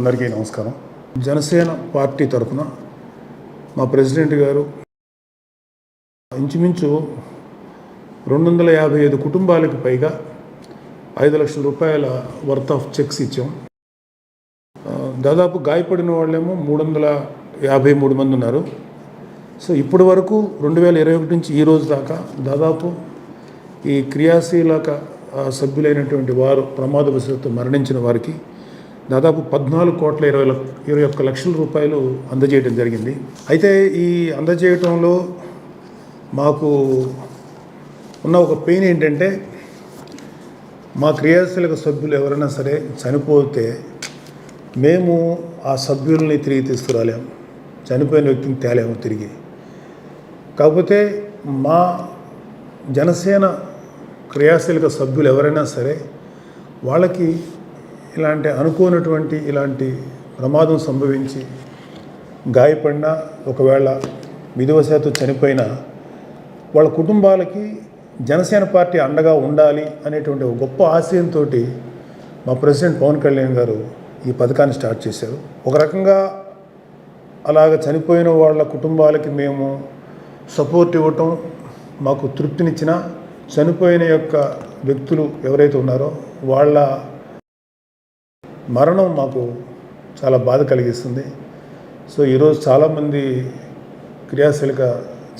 అందరికీ నమస్కారం. జనసేన పార్టీ తరఫున మా ప్రెసిడెంట్ గారు ఇంచుమించు 255 కుటుంబాలకు పైగా 5 లక్షల రూపాయల వర్త్ ఆఫ్ చెక్స్ ఇచ్చాం. దాదాపు గాయపడిన వాళ్ళేమో 353 మంది ఉన్నారు. సో ఇప్పటి వరకు 2021 నుంచి ఈ రోజు దాకా దాదాపు ఈ క్రియాశీలక సభ్యులైనటువంటి వారు ప్రమాదవశాత్తు మరణించిన వారికి దాదాపు 14,21 లక్షల రూపాయలు అందజేయడం జరిగింది. అయితే ఈ అందజేయటంలో మాకు ఉన్న ఒక పెయిన్ ఏంటంటే, మా క్రియాశీలక సభ్యులు ఎవరైనా సరే చనిపోతే మేము ఆ సభ్యుల్ని తిరిగి తీసుకురాలేము, చనిపోయిన వ్యక్తిని తేలేము తిరిగి. కాకపోతే మా జనసేన క్రియాశీలక సభ్యులు ఎవరైనా సరే వాళ్ళకి ఇలాంటి అనుకోనటువంటి ఇలాంటి ప్రమాదం సంభవించి గాయపడినా, ఒకవేళ విధివశాత్తు చనిపోయినా వాళ్ళ కుటుంబాలకి జనసేన పార్టీ అండగా ఉండాలి అనేటువంటి ఒక గొప్ప ఆశయంతో మా ప్రెసిడెంట్ పవన్ కళ్యాణ్ గారు ఈ పథకాన్ని స్టార్ట్ చేశారు. ఒక రకంగా అలాగ చనిపోయిన వాళ్ళ కుటుంబాలకి మేము సపోర్ట్ ఇవ్వటం మాకు తృప్తినిచ్చిన, చనిపోయిన యొక్క వ్యక్తులు ఎవరైతే ఉన్నారో వాళ్ళ మరణం మాకు చాలా బాధ కలిగిస్తుంది. సో ఈరోజు చాలామంది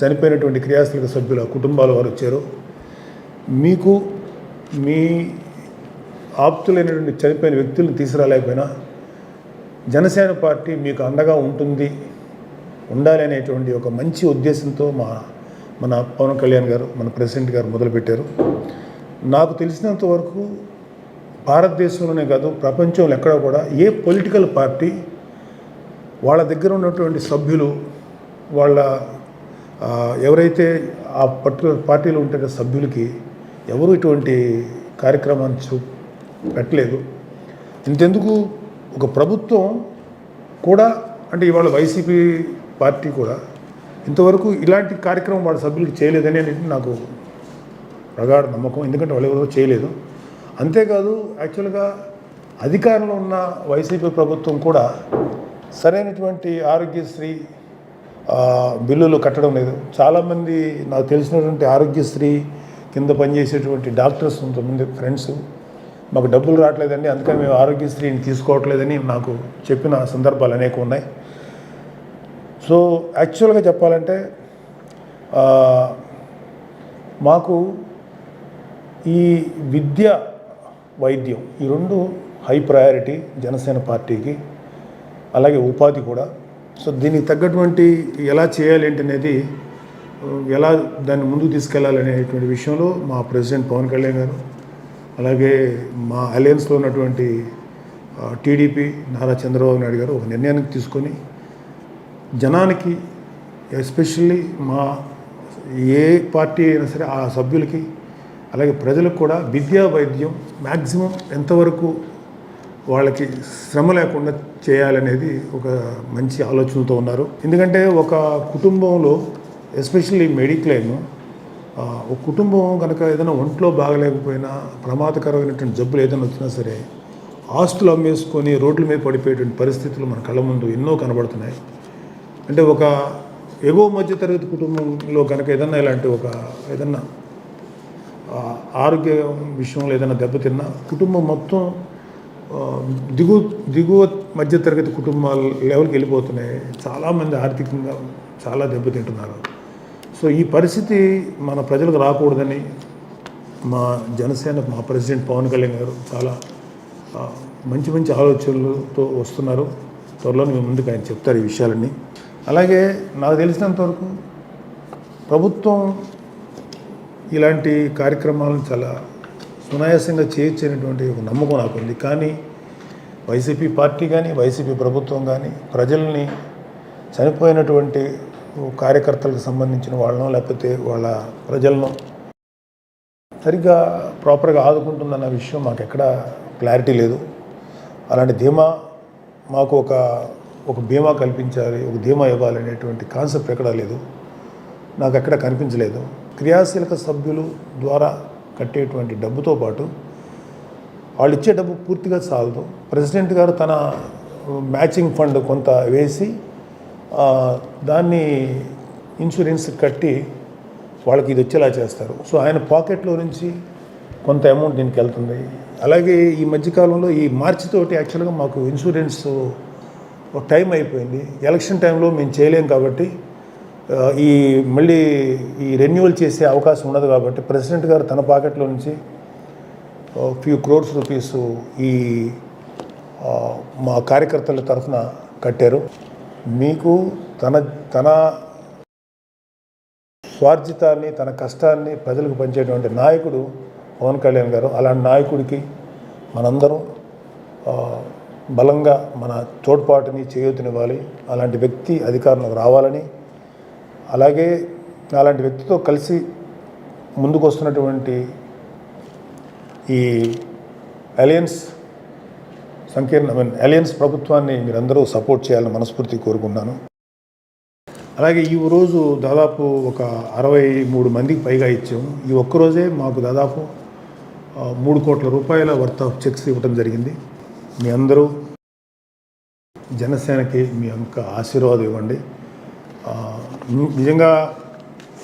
చనిపోయినటువంటి క్రియాశీలక సభ్యుల కుటుంబాల వారు వచ్చారు. మీకు మీ ఆప్తులైనటువంటి చనిపోయిన వ్యక్తులను తీసుకురాలేకపోయినా జనసేన పార్టీ మీకు అండగా ఉండాలి అనేటువంటి ఒక మంచి ఉద్దేశంతో మన పవన్ కళ్యాణ్ గారు, మన ప్రెసిడెంట్ గారు మొదలుపెట్టారు. నాకు తెలిసినంత వరకు భారతదేశంలోనే కాదు, ప్రపంచంలో ఎక్కడ కూడా ఏ పొలిటికల్ పార్టీ వాళ్ళ దగ్గర ఉన్నటువంటి సభ్యులు, వాళ్ళ ఎవరైతే ఆ పర్టికులర్ పార్టీలో ఉంటే సభ్యులకి ఎవరు ఇటువంటి కార్యక్రమాన్ని పెట్టలేదు. ఇంతెందుకు ఒక ప్రభుత్వం కూడా, అంటే ఇవాళ వైసీపీ పార్టీ కూడా ఇంతవరకు ఇలాంటి కార్యక్రమం వాళ్ళ సభ్యులకు చేయలేదని నాకు ప్రగాఢ నమ్మకం. ఎందుకంటే వాళ్ళు ఎవరో చేయలేదు. అంతేకాదు, యాక్చువల్గా అధికారంలో ఉన్న వైసీపీ ప్రభుత్వం కూడా సరైనటువంటి ఆరోగ్యశ్రీ బిల్లులు కట్టడం లేదు. చాలామంది నాకు తెలిసినటువంటి ఆరోగ్యశ్రీ కింద పనిచేసేటువంటి డాక్టర్స్ కొంతమంది ఫ్రెండ్స్ మాకు డబ్బులు రావట్లేదండి, అందుకని మేము ఆరోగ్యశ్రీని తీసుకోవట్లేదని నాకు చెప్పిన సందర్భాలు అనేక ఉన్నాయి. సో యాక్చువల్గా చెప్పాలంటే మాకు ఈ విద్య, వైద్యం ఈ రెండు హై ప్రయారిటీ జనసేన పార్టీకి, అలాగే ఉపాధి కూడా. సో దీనికి తగ్గటువంటి ఎలా చేయాలి అనేది, ఎలా దాన్ని ముందుకు తీసుకెళ్లాలనేటువంటి విషయంలో మా ప్రెసిడెంట్ పవన్ కళ్యాణ్ గారు, అలాగే మా అలయన్స్లో ఉన్నటువంటి టీడీపీ నారా చంద్రబాబు నాయుడు గారు ఒక నిర్ణయానికి తీసుకొని జనానికి, ఎస్పెషల్లీ మా ఏ పార్టీ అయినా సరే ఆ సభ్యులకి అలాగే ప్రజలకు కూడా విద్యా, వైద్యం మ్యాక్సిమం ఎంతవరకు వాళ్ళకి శ్రమ లేకుండా చేయాలనేది ఒక మంచి ఆలోచనతో ఉన్నారు. ఎందుకంటే ఒక కుటుంబంలో ఎస్పెషల్లీ మెడిక్లెయిమ్, ఒక కుటుంబం కనుక ఏదైనా ఒంట్లో బాగలేకపోయినా, ప్రమాదకరమైనటువంటి జబ్బులు ఏదైనా వచ్చినా సరే ఆస్తులు అమ్మేసుకొని రోడ్ల మీద పడిపోయేటువంటి పరిస్థితులు మన కళ్ళ ముందు ఎన్నో కనబడుతున్నాయి. అంటే ఒక ఎగువ మధ్యతరగతి కుటుంబంలో కనుక ఏదన్నా ఇలాంటి ఏదన్నా ఆరోగ్య విషయంలో ఏదైనా దెబ్బతిన్నా కుటుంబం మొత్తం దిగువ మధ్యతరగతి కుటుంబాల లెవెల్కి వెళ్ళిపోతున్నాయి. చాలామంది ఆర్థికంగా చాలా దెబ్బతింటున్నారు. సో ఈ పరిస్థితి మన ప్రజలకు రాకూడదని మా ప్రెసిడెంట్ పవన్ కళ్యాణ్ గారు చాలా మంచి మంచి ఆలోచనలతో వస్తున్నారు. త్వరలో మేము ముందుకు ఆయన చెప్తారు ఈ విషయాలన్నీ. అలాగే నాకు తెలిసినంతవరకు ప్రభుత్వం ఇలాంటి కార్యక్రమాలను చాలా సునాయాసంగా చేయొచ్చనేటువంటి ఒక నమ్మకం నాకు ఉంది. కానీ వైసీపీ పార్టీ కానీ, వైసీపీ ప్రభుత్వం కానీ ప్రజల్ని, చనిపోయినటువంటి కార్యకర్తలకు సంబంధించిన వాళ్ళనో లేకపోతే వాళ్ళ ప్రజలను సరిగ్గా ప్రాపర్గా ఆదుకుంటుందన్న విషయం మాకు ఎక్కడ క్లారిటీ లేదు. అలాంటి ధీమా మాకు ఒక బీమా కల్పించాలి, ఒక ధీమా ఇవ్వాలనేటువంటి కాన్సెప్ట్ ఎక్కడా లేదు, నాకు ఎక్కడ కనిపించలేదు. క్రియాశీలక సభ్యులు ద్వారా కట్టేటువంటి డబ్బుతో పాటు వాళ్ళు ఇచ్చే డబ్బు పూర్తిగా చాలదు. ప్రెసిడెంట్ గారు తన మ్యాచింగ్ ఫండ్ కొంత వేసి దాన్ని ఇన్సూరెన్స్ కట్టి వాళ్ళకి ఇది వచ్చేలా చేస్తారు. సో ఆయన పాకెట్లో నుంచి కొంత అమౌంట్ దీనికి వెళ్తుంది. అలాగే ఈ మధ్యకాలంలో ఈ మార్చి తోటి యాక్చువల్గా మాకు ఇన్సూరెన్స్ టైం అయిపోయింది. ఎలక్షన్ టైంలో మేము చేయలేం కాబట్టి ఈ మళ్ళీ ఈ రెన్యువల్ చేసే అవకాశం ఉండదు కాబట్టి ప్రెసిడెంట్ గారు తన పాకెట్లో నుంచి ఫ్యూ క్రోర్స్ రూపీస్ ఈ మా కార్యకర్తల తరఫున కట్టారు. మీకు తన స్వార్జితాన్ని తన కష్టాన్ని ప్రజలకు పంచేటువంటి నాయకుడు పవన్ కళ్యాణ్ గారు. అలాంటి నాయకుడికి మనందరం బలంగా మన తోడ్పాటుని చేయూతనివ్వాలి. అలాంటి వ్యక్తి అధికారంలోకి రావాలని, అలాగే అలాంటి వ్యక్తితో కలిసి ముందుకు వస్తున్నటువంటి ఈ అలయన్స్ ప్రభుత్వాన్ని మీరందరూ సపోర్ట్ చేయాలని మనస్ఫూర్తిగా కోరుకున్నాను. అలాగే ఈ రోజు దాదాపు ఒక 63 మందికి పైగా ఇచ్చాము. ఈ ఒక్కరోజే మాకు దాదాపు 3 కోట్ల రూపాయల వర్త్ ఆఫ్ చెక్స్ ఇవ్వడం జరిగింది. మీ అందరూ జనసేనకి మీ యొక్క ఆశీర్వాదం ఇవ్వండి. నిజంగా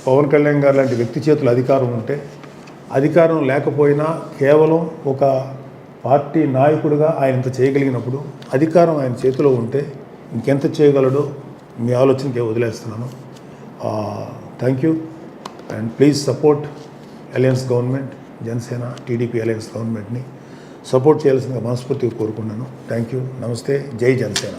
పవన్ కళ్యాణ్ గారు లాంటి వ్యక్తి చేతులు అధికారం ఉంటే, అధికారం లేకపోయినా కేవలం ఒక పార్టీ నాయకుడిగా ఆయన ఇంత చేయగలిగినప్పుడు, అధికారం ఆయన చేతిలో ఉంటే ఇంకెంత చేయగలడో మీ ఆలోచనకే వదిలేస్తున్నాను. Thank you and please support alliance government. Janasena TDP alliance గవర్నమెంట్ని సపోర్ట్ చేయాల్సిందిగా మనస్ఫూర్తిగా కోరుకున్నాను. Thank you. నమస్తే. జై జనసేన.